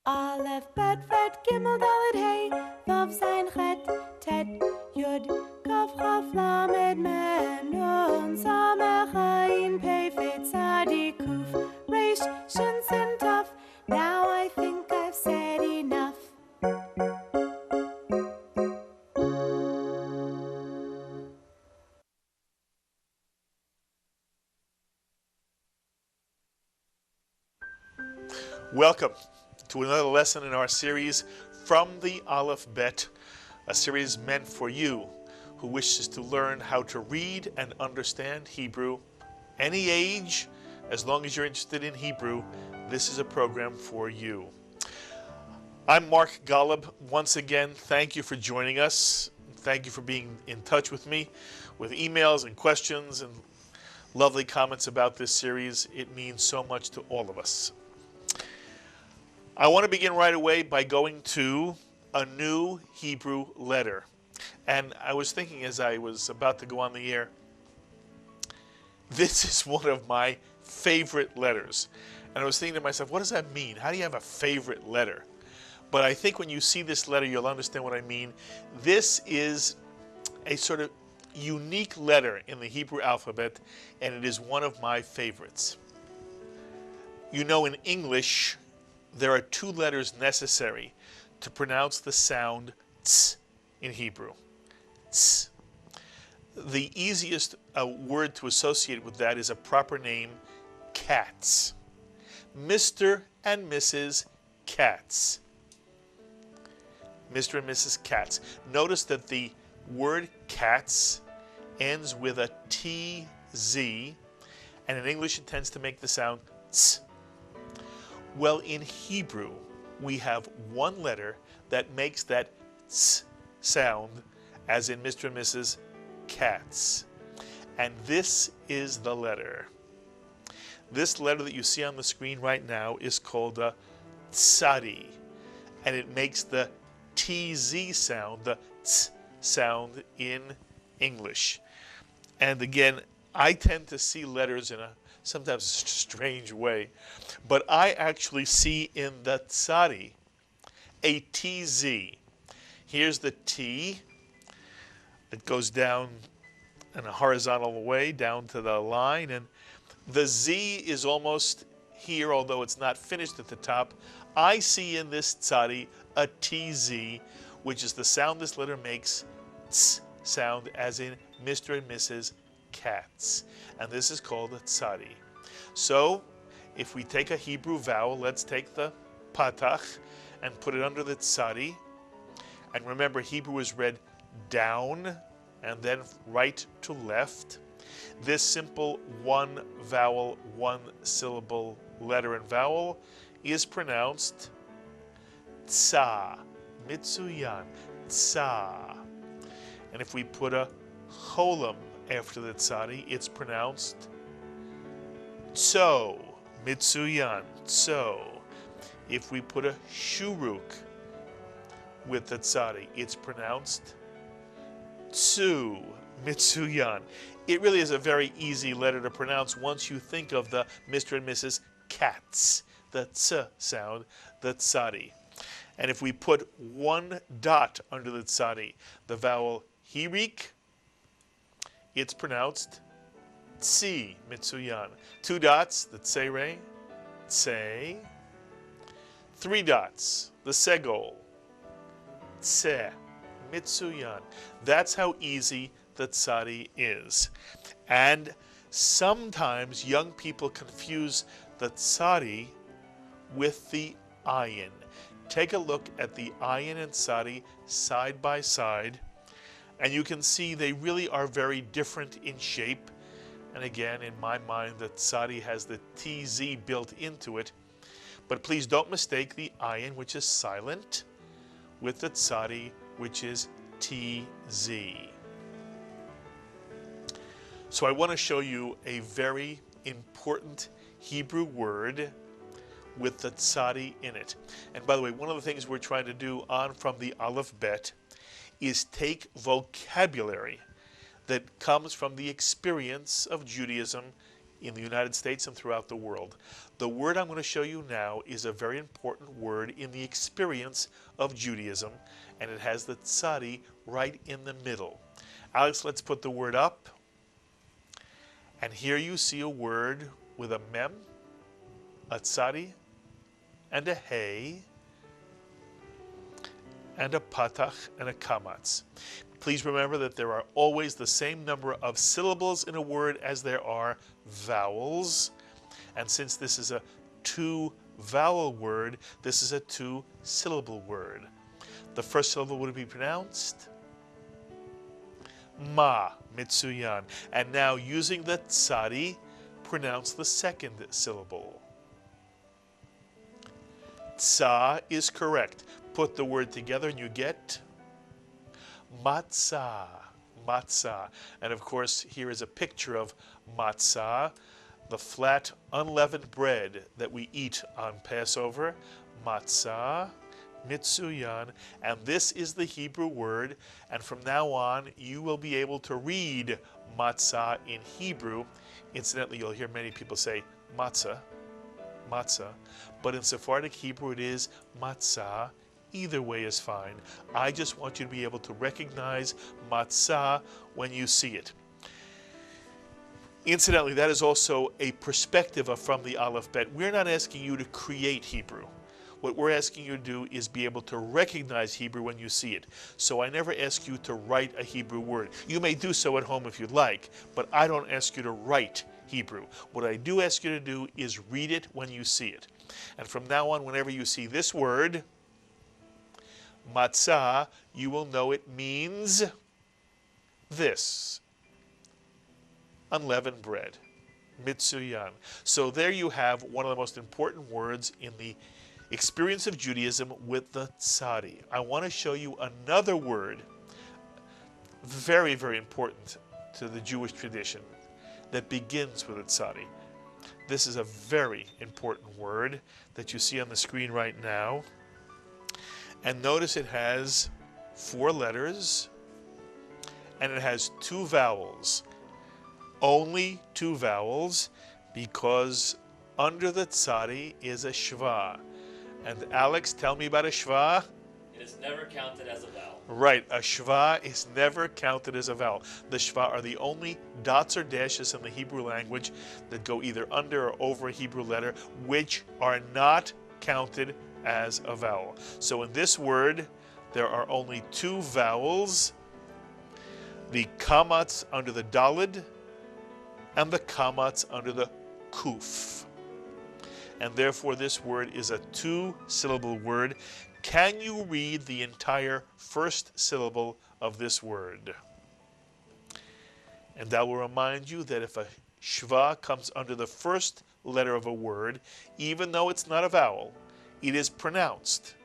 Aleph, Bet, Ret, Gimel, Dalet, Hey, Vav, Zayin, Chet, Tet, Yud, Kaf, Chaf, Lamed, Mem, Nun, Samech, Ayin, Pei, Fet, Tzadi, Kuf, Resh, Shin, Sin, Taf. Now I think I've said enough. Welcome to another lesson in our series, From the Aleph Bet, a series meant for you who wishes to learn how to read and understand Hebrew. Any age, as long as you're interested in Hebrew, this is a program for you. I'm Mark Golub. Once again, thank you for joining us. Thank you for being in touch with me with emails and questions and lovely comments about this series. It means so much to all of us. I want to begin right away by going to a new Hebrew letter. And I was thinking as I was about to go on the air, this is one of my favorite letters. And I was thinking to myself, what does that mean? How do you have a favorite letter? But I think when you see this letter, you'll understand what I mean. This is a sort of unique letter in the Hebrew alphabet, and it is one of my favorites. You know, in English, there are two letters necessary to pronounce the sound ts in Hebrew. Ts. The easiest word to associate with that is a proper name, Katz. Mr. and Mrs. Katz. Mr. and Mrs. Katz. Notice that the word Katz ends with a TZ, and in English it tends to make the sound ts. Well, in Hebrew, we have one letter that makes that ts sound, as in Mr. and Mrs. Katz. And this is the letter. This letter that you see on the screen right now is called a tzadi, and it makes the TZ sound, the ts sound in English. And again, I tend to see letters in a sometimes strange way, but I actually see in the tzadi a TZ. Here's the T that goes down in a horizontal way down to the line, and the Z is almost here, although it's not finished at the top. I see in this tzadi a TZ, which is the sound this letter makes, ts sound, as in Mr. and Mrs. Katz. And this is called a tzadi. So, if we take a Hebrew vowel, let's take the patach and put it under the tzadi. And remember, Hebrew is read down and then right to left. This simple one vowel, one syllable letter and vowel is pronounced tsa, mitsuyan, tsa. And if we put a cholam after the tzadi, it's pronounced tso, mitsuyan, tso. If we put a shuruk with the tzadi, it's pronounced tsu, mitsuyan. It really is a very easy letter to pronounce once you think of the Mr. and Mrs. Katz, the ts sound, the tzadi. And if we put one dot under the tzadi, the vowel hirik, it's pronounced tsi, mitsuyan. Two dots, the tsere, tse. Three dots, the segol, tse, mitsuyan. That's how easy the tzadi is. And sometimes young people confuse the tzadi with the ayin. Take a look at the ayin and tzadi side by side, and you can see they really are very different in shape. And again, in my mind, the tzadi has the TZ built into it. But please don't mistake the ayin, which is silent, with the tzadi, which is TZ. So I want to show you a very important Hebrew word with the tzadi in it. And by the way, one of the things we're trying to do on From the Aleph Bet is take vocabulary that comes from the experience of Judaism in the United States and throughout the world. The word I'm going to show you now is a very important word in the experience of Judaism, and it has the tzadi right in the middle. Alex, let's put the word up. And here you see a word with a mem, a tzadi, and a hey, and a patach, and a kamatz. Please remember that there are always the same number of syllables in a word as there are vowels. And since this is a two-vowel word, this is a two-syllable word. The first syllable would be pronounced ma, mitsuyan. And now using the tzadi, pronounce the second syllable. Tza is correct. Put the word together and you get matzah, matzah. And of course, here is a picture of matzah, the flat, unleavened bread that we eat on Passover. Matzah, mitsuyan. And this is the Hebrew word. And from now on, you will be able to read matzah in Hebrew. Incidentally, you'll hear many people say matzah, matzah. But in Sephardic Hebrew, it is matzah. Either way is fine. I just want you to be able to recognize matzah when you see it. Incidentally, that is also a perspective from the Aleph Bet. We're not asking you to create Hebrew. What we're asking you to do is be able to recognize Hebrew when you see it. So I never ask you to write a Hebrew word. You may do so at home if you'd like, but I don't ask you to write Hebrew. What I do ask you to do is read it when you see it. And from now on, whenever you see this word, matzah, you will know it means this: unleavened bread, mitsuyan. So there you have one of the most important words in the experience of Judaism with the tzadi. I want to show you another word, very, very important to the Jewish tradition, that begins with a tzadi. This is a very important word that you see on the screen right now. And notice it has 4 letters, and it has 2 vowels. Only 2 vowels, because under the tzadi is a shva. And Alex, tell me about a shva. It is never counted as a vowel. Right, a shva is never counted as a vowel. The shva are the only dots or dashes in the Hebrew language that go either under or over a Hebrew letter, which are not counted as a vowel. So in this word, there are only 2 vowels: the kamatz under the dalid and the kamatz under the kuf. And therefore this word is a 2-syllable word. Can you read the entire first syllable of this word? And I will remind you that if a shva comes under the first letter of a word, even though it's not a vowel, it is pronounced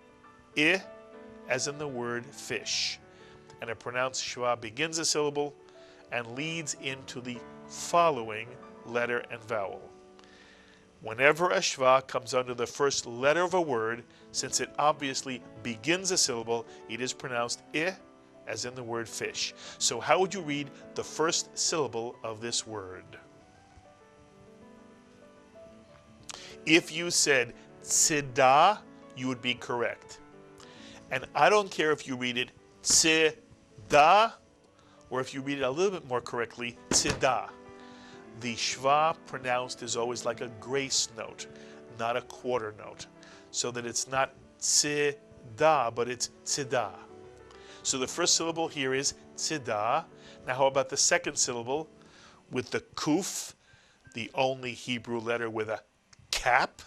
I, as in the word fish. And a pronounced shva begins a syllable and leads into the following letter and vowel. Whenever a shva comes under the first letter of a word, since it obviously begins a syllable, it is pronounced I, as in the word fish. So how would you read the first syllable of this word? If you said tzidah, you would be correct. And I don't care if you read it tzidah, or if you read it a little bit more correctly, tzidah. The shva pronounced is always like a grace note, not a quarter note. So that it's not tzidah, but it's tzidah. So the first syllable here is tzidah. Now how about the second syllable with the kuf, the only Hebrew letter with a cap?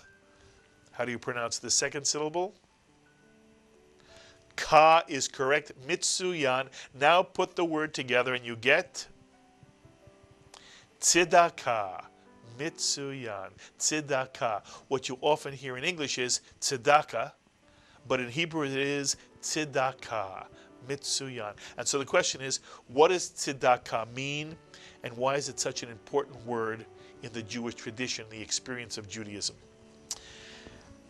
How do you pronounce the second syllable? Ka is correct, mitsuyan. Now put the word together and you get tzedakah, mitsuyan, tzedakah. What you often hear in English is tzedakah, but in Hebrew it is tzedakah, mitsuyan. And so the question is, what does tzedakah mean, and why is it such an important word in the Jewish tradition, the experience of Judaism?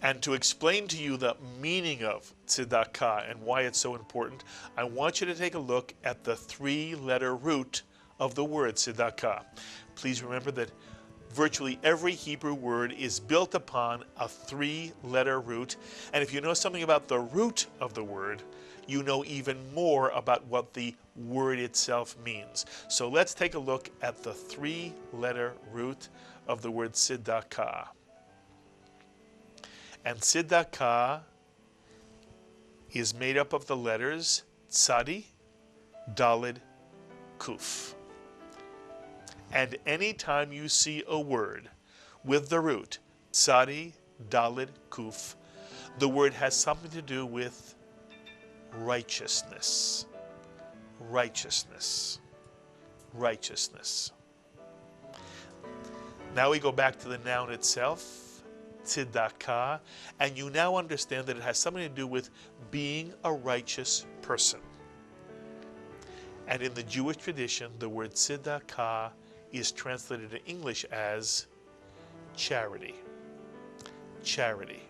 And to explain to you the meaning of tzedakah and why it's so important, I want you to take a look at the 3-letter root of the word tzedakah. Please remember that Virtually every Hebrew word is built upon a 3-letter root, and if you know something about the root of the word, you know even more about what the word itself means. So let's take a look at the 3-letter root of the word tzedakah. And tzedakah is made up of the letters tzadi, dalid, kuf. And anytime you see a word with the root tzadi, dalid, kuf, the word has something to do with righteousness. Righteousness. Righteousness. Now we go back to the noun itself, tzedakah, and you now understand that it has something to do with being a righteous person. And in the Jewish tradition, the word tzedakah is translated in English as charity. Charity.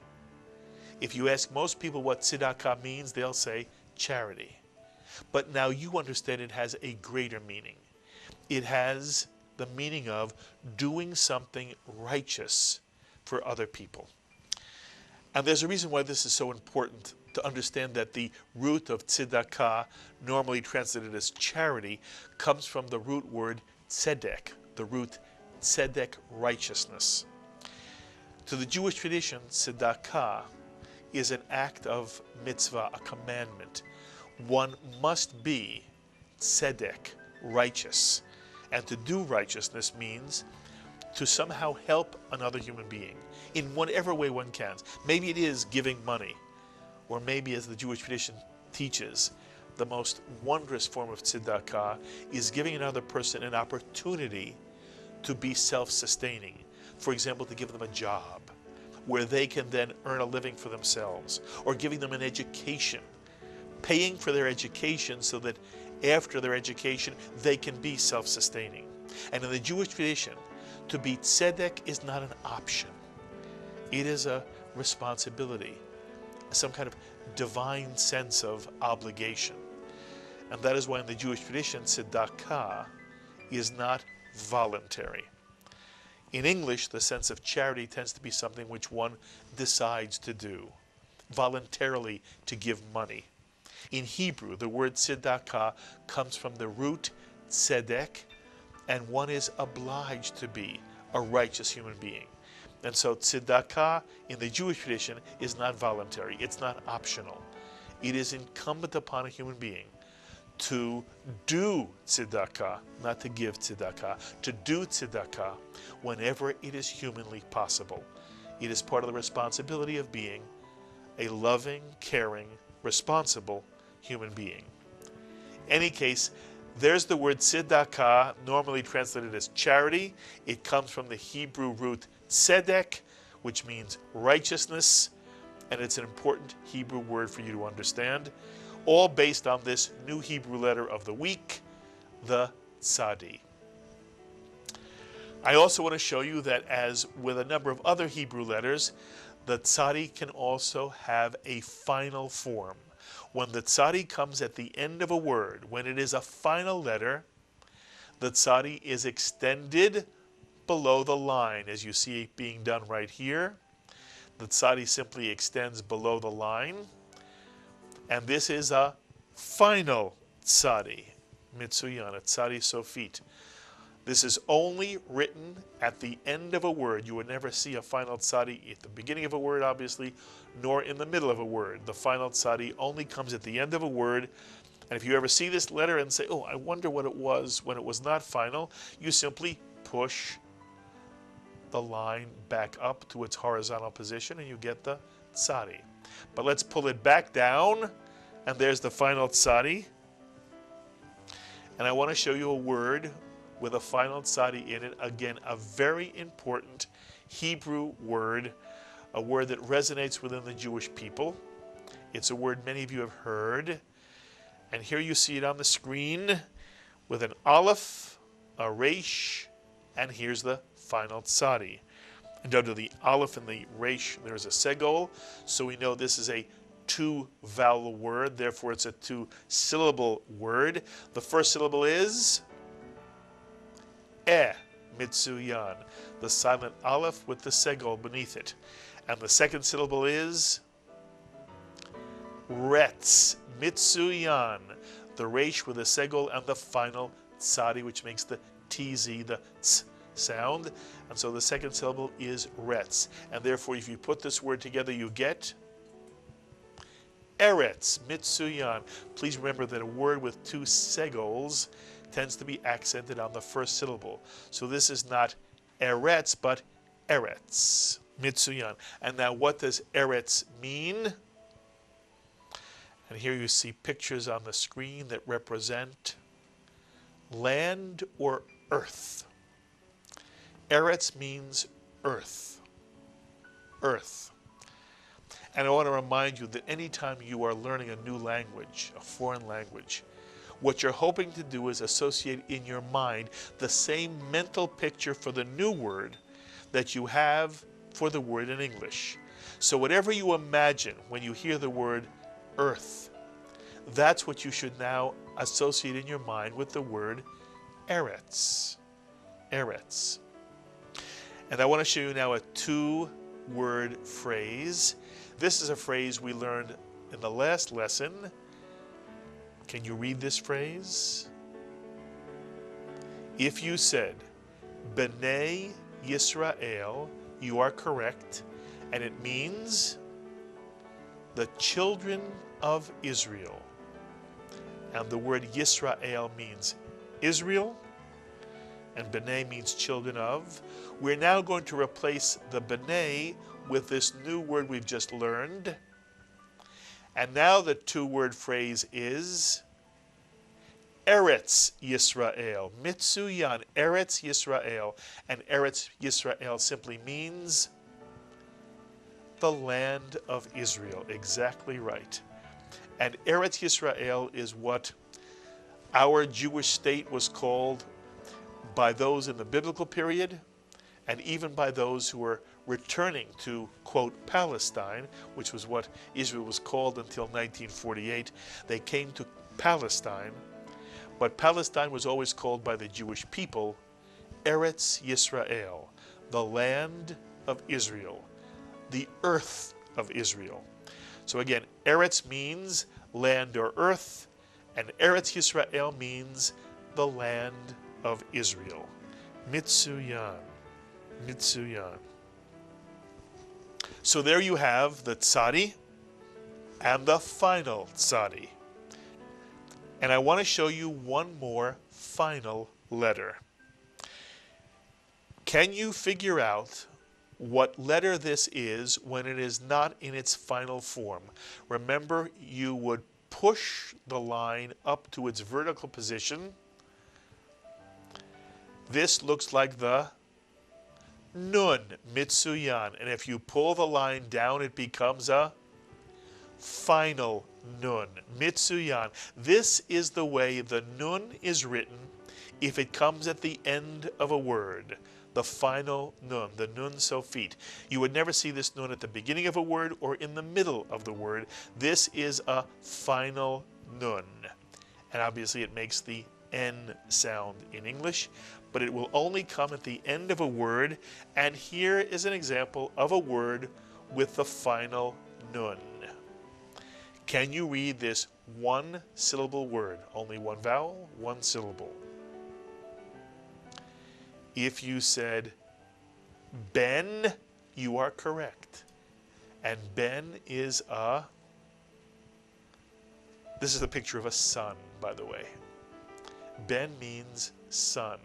If you ask most people what tzedakah means, they'll say charity. But now you understand it has a greater meaning. It has the meaning of doing something righteous for other people. And there's a reason why this is so important to understand that the root of tzedakah, normally translated as charity, comes from the root word tzedek, the root tzedek, righteousness. To the Jewish tradition, tzedakah is an act of mitzvah, a commandment. One must be tzedek, righteous. And to do righteousness means to somehow help another human being in whatever way one can. Maybe it is giving money, or maybe, as the Jewish tradition teaches, the most wondrous form of tzedakah is giving another person an opportunity to be self-sustaining. For example, to give them a job where they can then earn a living for themselves, or giving them an education, paying for their education so that after their education they can be self-sustaining. And in the Jewish tradition, to be tzedek is not an option. It is a responsibility, some kind of divine sense of obligation. And that is why in the Jewish tradition, tzedakah is not voluntary. In English, the sense of charity tends to be something which one decides to do, voluntarily to give money. In Hebrew, the word tzedakah comes from the root tzedek, and one is obliged to be a righteous human being. And so tzedakah in the Jewish tradition is not voluntary, it's not optional. It is incumbent upon a human being to do tzedakah, not to give tzedakah, to do tzedakah whenever it is humanly possible. It is part of the responsibility of being a loving, caring, responsible human being. In any case, there's the word tzedakah, normally translated as charity. It comes from the Hebrew root tzedek, which means righteousness, and it's an important Hebrew word for you to understand, all based on this new Hebrew letter of the week, the tzadi. I also want to show you that, as with a number of other Hebrew letters, the tzadi can also have a final form. When the tzadi comes at the end of a word, when it is a final letter, the tzadi is extended below the line, as you see it being done right here. The tzadi simply extends below the line, and this is a final tzadi, mitzuyan, a tzadi sofit. This is only written at the end of a word. You would never see a final tzadi at the beginning of a word, obviously, nor in the middle of a word. The final tzadi only comes at the end of a word. And if you ever see this letter and say, oh, I wonder what it was when it was not final, you simply push the line back up to its horizontal position and you get the tzadi. But let's pull it back down, and there's the final tzadi. And I want to show you a word with a final tzadi in it. Again, a very important Hebrew word, a word that resonates within the Jewish people. It's a word many of you have heard. And here you see it on the screen with an aleph, a resh, and here's the final tzadi. And under the aleph and the resh, there's a segol, so we know this is a two-vowel word, therefore it's a two-syllable word. The first syllable is mitzuyan. the silent aleph with the segol beneath it. And the second syllable is retz, mitsuyan, the resh with the segol and the final tzadi, which makes the tz, the ts sound. And so the second syllable is retz. And therefore, if you put this word together, you get eretz, mitsuyan. Please remember that a word with two segols tends to be accented on the first syllable. So this is not eretz, but eretz, mitsuyan. And now what does eretz mean? And here you see pictures on the screen that represent land or earth. Eretz means earth. Earth. And I want to remind you that anytime you are learning a new language, a foreign language, what you're hoping to do is associate in your mind the same mental picture for the new word that you have for the word in English. So whatever you imagine when you hear the word earth, that's what you should now associate in your mind with the word eretz. Eretz. And I want to show you now a two-word phrase. This is a phrase we learned in the last lesson. Can you read this phrase? If you said, B'nai Yisrael, you are correct, and it means the children of Israel. And the word Yisrael means Israel, and B'nai means children of. We're now going to replace the B'nai with this new word we've just learned. And now the two-word phrase is Eretz Yisrael. Mitsuyan, Eretz Yisrael. And Eretz Yisrael simply means the land of Israel. Exactly right. And Eretz Yisrael is what our Jewish state was called by those in the biblical period, and even by those who were returning to, quote, Palestine, which was what Israel was called until 1948. They came to Palestine, but Palestine was always called by the Jewish people Eretz Yisrael, the land of Israel, the earth of Israel. So again, Eretz means land or earth, and Eretz Yisrael means the land of Israel. Mitsuyan. Mitsuyan. So there you have the tzadi and the final tzadi. And I want to show you one more final letter. Can you figure out what letter this is when it is not in its final form? Remember, you would push the line up to its vertical position. This looks like the nun, mitsuyan. And if you pull the line down, it becomes a final nun, mitsuyan. This is the way the nun is written if it comes at the end of a word. The final nun, the nun sofit. You would never see this nun at the beginning of a word or in the middle of the word. This is a final nun. And obviously it makes the N sound in English, but it will only come at the end of a word. And here is an example of a word with the final nun. Can you read this one-syllable word? Only one vowel, one syllable. If you said Ben, you are correct. And Ben is this is a picture of a sun, by the way. Ben means son.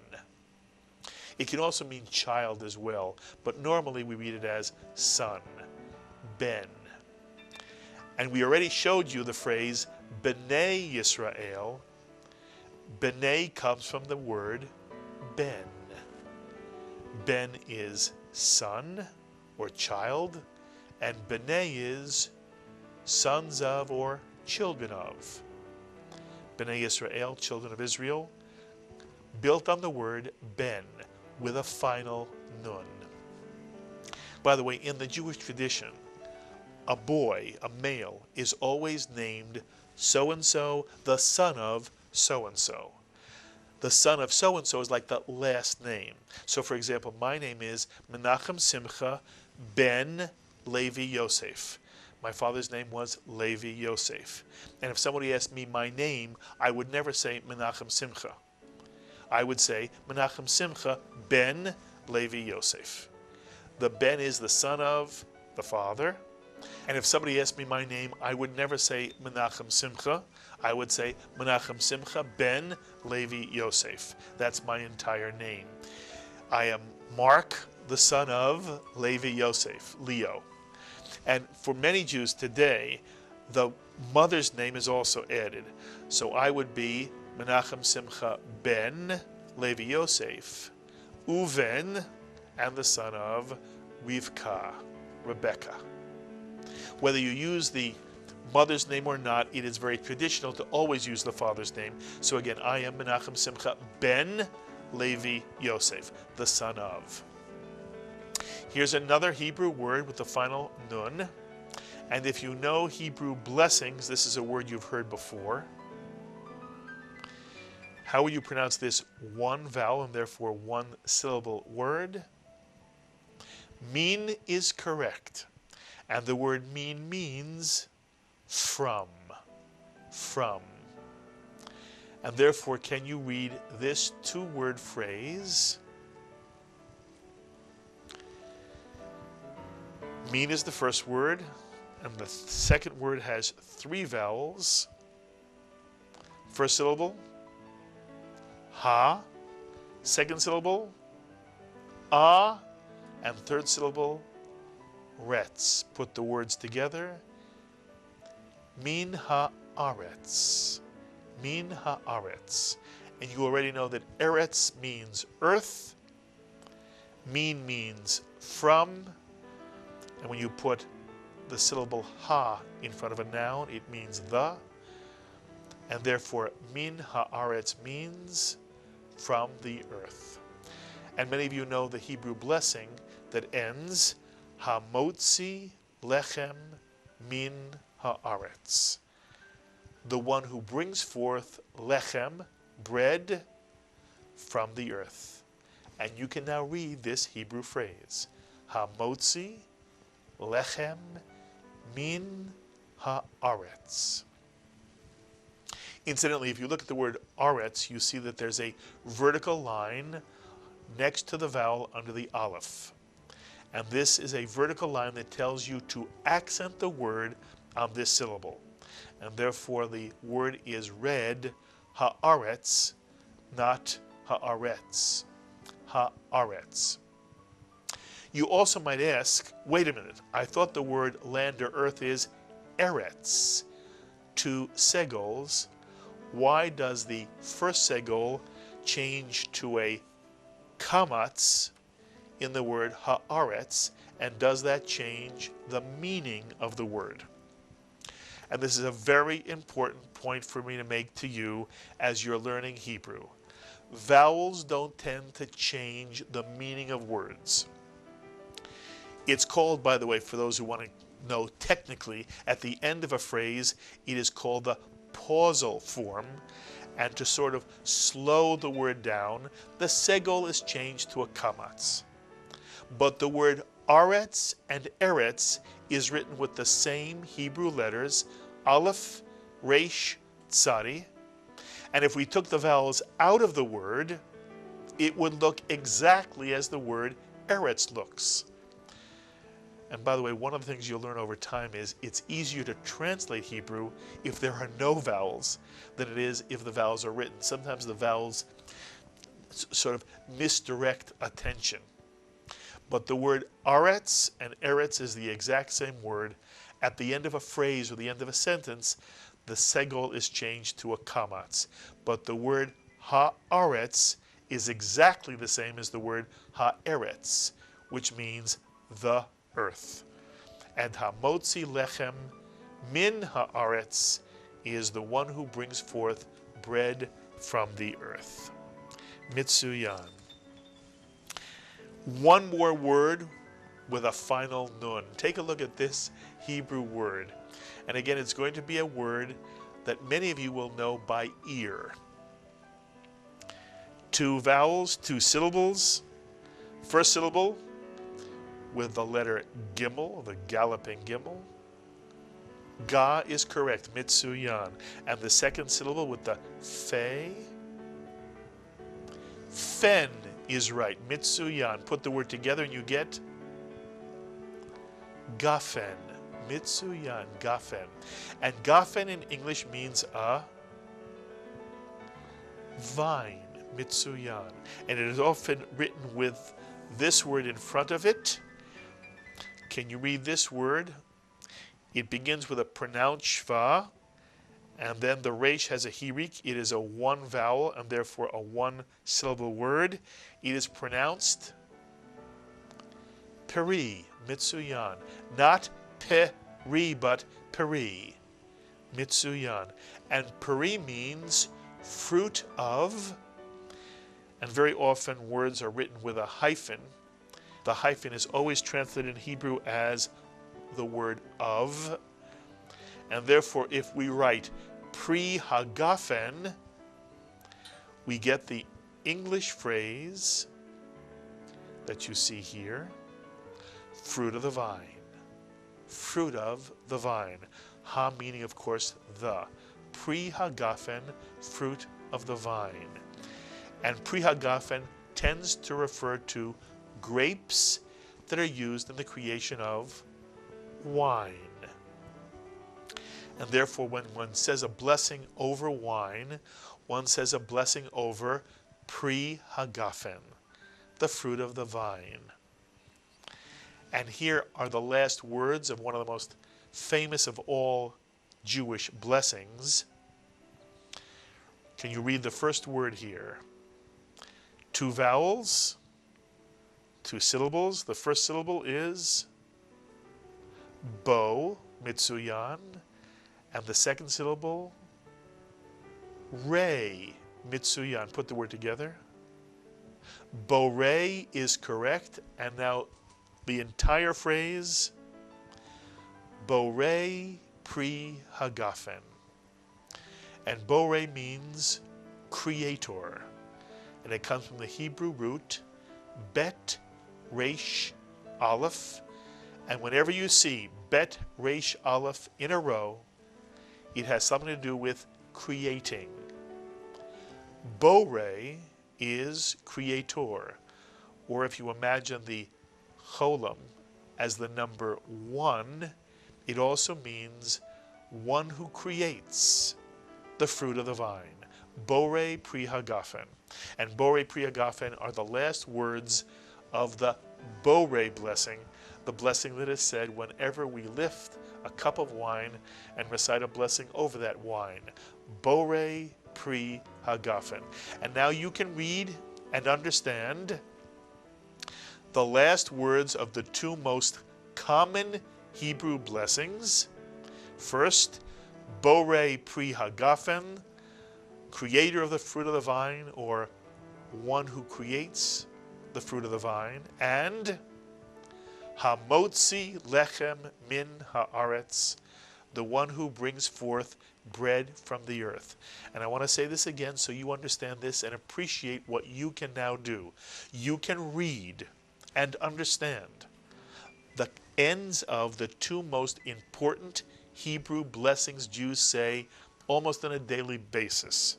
It can also mean child as well, but normally we read it as son. Ben. And we already showed you the phrase B'nai Yisrael. B'nai comes from the word Ben. Ben is son or child, and B'nai is sons of or children of. B'nai Yisrael, children of Israel, built on the word Ben with a final nun. By the way, in the Jewish tradition, a boy, a male, is always named so-and-so, the son of so-and-so. the son of so-and-so is like the last name. So for example, my name is Menachem Simcha ben Levi Yosef. My father's name was Levi Yosef. And if somebody asked me my name, I would never say Menachem Simcha. I would say Menachem Simcha ben Levi Yosef. The ben is the son of the father. And if somebody asked me my name, I would never say Menachem Simcha. I would say Menachem Simcha ben Levi Yosef. That's my entire name. I am Mark, the son of Levi Yosef, Leo. And for many Jews today, the mother's name is also added. So I would be Menachem Simcha ben Levi Yosef, Uven, and the son of Rivka, Rebecca. Whether you use the mother's name or not, it is very traditional to always use the father's name. So again, I am Menachem Simcha ben Levi Yosef, the son of. Here's another Hebrew word with the final nun. And if you know Hebrew blessings, this is a word you've heard before. How will you pronounce this one vowel and therefore one syllable word? Min is correct. And the word min means from. From. And therefore, can you read this two-word phrase? Min is the first word, and the second word has three vowels. First syllable, ha. Second syllable, ah. And third syllable, retz. Put the words together. Min haaretz. Min haaretz. And you already know that eretz means earth. Min means from. And when you put the syllable ha in front of a noun, it means the. And therefore, min haaretz means from the earth. And many of you know the Hebrew blessing that ends Hamotzi lechem min haaretz. The one who brings forth lechem, bread, from the earth. And you can now read this Hebrew phrase. Hamotzi lechem min haaretz. Incidentally, if you look at the word aretz, you see that there's a vertical line next to the vowel under the aleph. And this is a vertical line that tells you to accent the word on this syllable. And therefore the word is read haaretz, not haaretz. Haaretz. You also might ask, wait a minute, I thought the word land or earth is eretz. Two segols. Why does the first segol change to a kamatz in the word haaretz, and does that change the meaning of the word? And this is a very important point for me to make to you as you're learning Hebrew. Vowels don't tend to change the meaning of words. It's called, by the way, for those who want to know technically, at the end of a phrase, it is called the pausal form. And to sort of slow the word down, the segol is changed to a kamatz. But the word aretz and eretz is written with the same Hebrew letters, aleph, resh, tzadi. And if we took the vowels out of the word, it would look exactly as the word eretz looks. And by the way, one of the things you'll learn over time is it's easier to translate Hebrew if there are no vowels than it is if the vowels are written. Sometimes the vowels sort of misdirect attention. But the word aretz and eretz is the exact same word. At the end of a phrase or the end of a sentence, the segol is changed to a kamatz. But the word haaretz is exactly the same as the word haaretz, which means the earth. And hamotzi lechem min haaretz is the one who brings forth bread from the earth. Mitsuyan. One more word with a final nun. Take a look at this Hebrew word. And again, it's going to be a word that many of you will know by ear. 2 vowels, 2 syllables. First syllable with the letter gimel, the galloping gimel. Ga is correct, Mitsuyan. And the second syllable with the fe. Fen is right, Mitsuyan. Put the word together and you get gafen. Mitsuyan, gafen. And gafen in English means a vine, Mitsuyan. And it is often written with this word in front of it. Can you read this word? It begins with a pronounced shva, and then the resh has a hirik. It is a 1 vowel and therefore a 1 syllable word. It is pronounced peri, Mitsuyan. Not peri, but peri, Mitsuyan. And peri means fruit of, and very often words are written with a hyphen. The hyphen is always translated in Hebrew as the word of, and therefore if we write pri hagafen, we get the English phrase that you see here, fruit of the vine. Fruit of the vine. Ha meaning, of course, the. Pri hagafen, fruit of the vine. And pri hagafen tends to refer to grapes that are used in the creation of wine. And therefore, when one says a blessing over wine, one says a blessing over pri hagafen, the fruit of the vine. And here are the last words of one of the most famous of all Jewish blessings. Can you read the first word here? 2 vowels, 2 syllables. The first syllable is bo, Mitsuyan, and the second syllable, re, Mitsuyan. Put the word together. Borei is correct, and now the entire phrase, Borei pri hagafen. And Borei means creator, and it comes from the Hebrew root bet resh aleph. And whenever you see bet resh aleph in a row, it has something to do with creating. Borei is creator, or if you imagine the cholam as the number 1, it also means one who creates the fruit of the vine. Borei pri hagafen. And Borei pri hagafen are the last words of the Borei blessing, the blessing that is said whenever we lift a cup of wine and recite a blessing over that wine. Borei pri hagafen. And now you can read and understand the last words of the 2 most common Hebrew blessings. First, Borei pri hagafen, creator of the fruit of the vine, or one who creates the fruit of the vine, and Hamotzi lechem min haaretz, the one who brings forth bread from the earth. And I want to say this again so you understand this and appreciate what you can now do. You can read and understand the ends of the 2 most important Hebrew blessings Jews say almost on a daily basis.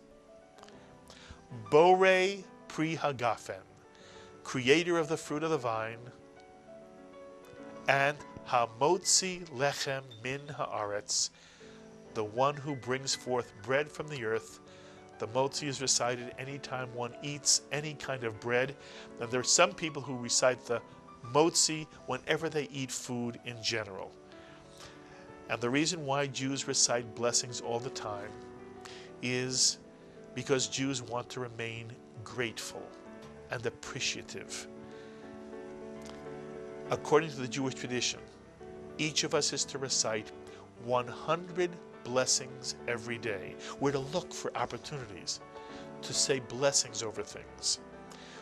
Borei pri hagafen, creator of the fruit of the vine, and Hamotzi lechem min haaretz, the one who brings forth bread from the earth. The motzi is recited anytime one eats any kind of bread, and there are some people who recite the motzi whenever they eat food in general. And the reason why Jews recite blessings all the time is because Jews want to remain grateful and appreciative. According to the Jewish tradition, each of us is to recite 100 blessings every day. We're to look for opportunities to say blessings over things.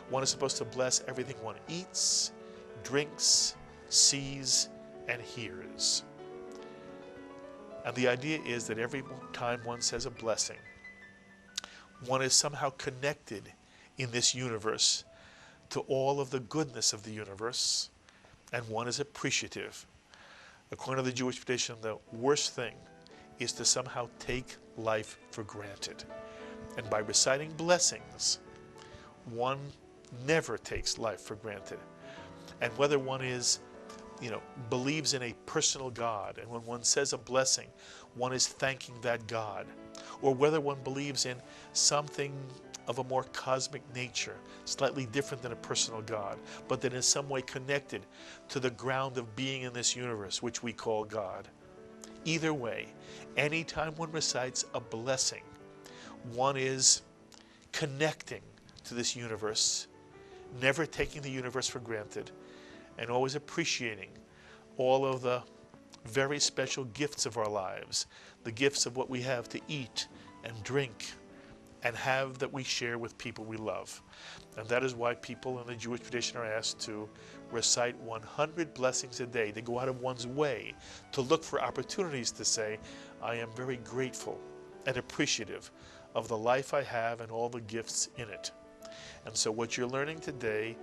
One is supposed to bless everything one eats, drinks, sees, and hears. And the idea is that every time one says a blessing, one is somehow connected in this universe to all of the goodness of the universe, and one is appreciative. According to the Jewish tradition, the worst thing is to somehow take life for granted. And by reciting blessings, one never takes life for granted. And whether one believes in a personal God, and when one says a blessing, one is thanking that God, or whether one believes in something of a more cosmic nature, slightly different than a personal God, but that in some way connected to the ground of being in this universe, which we call God. Either way, anytime one recites a blessing, one is connecting to this universe, never taking the universe for granted, and always appreciating all of the very special gifts of our lives, the gifts of what we have to eat and drink and have that we share with people we love. And that is why people in the Jewish tradition are asked to recite 100 blessings a day, to go out of one's way to look for opportunities to say, I am very grateful and appreciative of the life I have and all the gifts in it. And so what you're learning today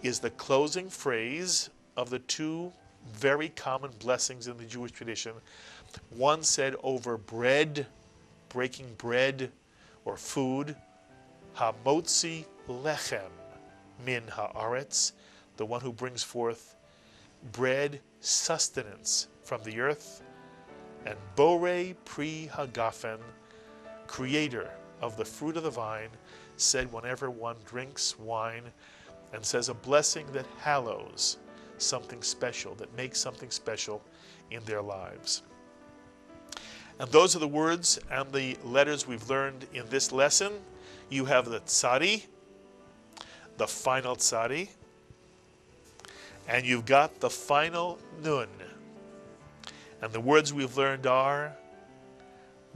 is the closing phrase of the two very common blessings in the Jewish tradition. One said over bread, breaking bread or food, Hamotzi lechem min haaretz, the one who brings forth bread, sustenance from the earth, and Borei pri hagafen, creator of the fruit of the vine, said whenever one drinks wine and says a blessing that hallows something special, that makes something special in their lives. And those are the words and the letters we've learned in this lesson. You have the tzadi, the final tzadi, and you've got the final nun. And the words we've learned are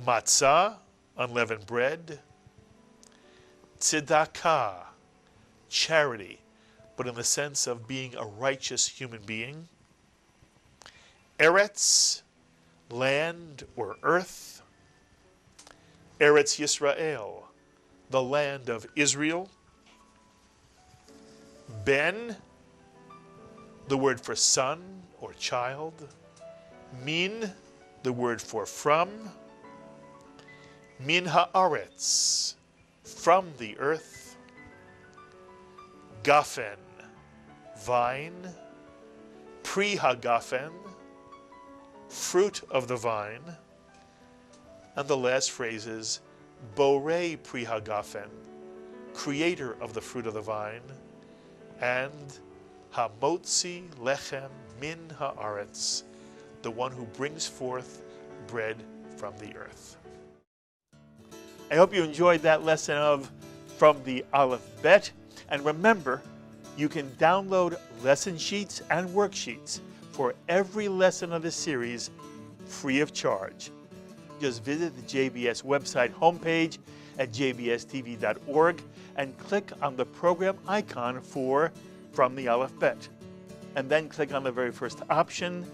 matzah, unleavened bread, tzedakah, charity, but in the sense of being a righteous human being, eretz, land or earth, Eretz Yisrael, the land of Israel, ben, the word for son or child, min, the word for from, min haaretz, from the earth, gafen, vine, pri hagafen, fruit of the vine, and the last phrase is borei pri hagafen, creator of the fruit of the vine, and hamotzi lechem min haaretz, the one who brings forth bread from the earth. I hope you enjoyed that lesson of From the Aleph Bet, and remember, you can download lesson sheets and worksheets for every lesson of this series free of charge. Just visit the JBS website homepage at jbstv.org and click on the program icon for From the Aleph Bet. And then click on the very first option,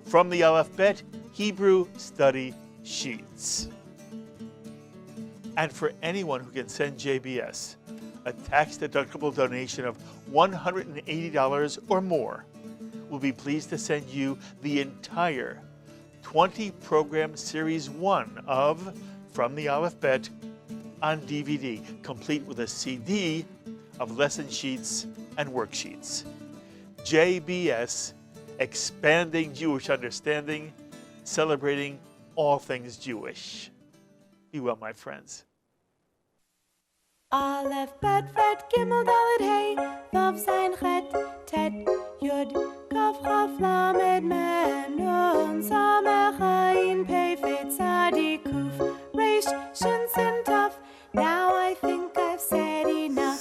From the Aleph Bet Hebrew Study Sheets. And for anyone who can send JBS a tax-deductible donation of $180 or more, we'll be pleased to send you the entire 20-program Series 1 of From the Aleph Bet on DVD, complete with a CD of lesson sheets and worksheets. JBS, expanding Jewish understanding, celebrating all things Jewish. Be well, my friends. Aleph, Bet, Ret, Gimel, Dalet, Hey, Vav, Zayin, Chet, Tet, Yud, Kaf, Chaf, Lamed, Mem, Nun, Samech, Ayin, Pei, Fe, Tzadi, Kuf, Reish, Shin, Sin, Taf. Now I think I've said enough.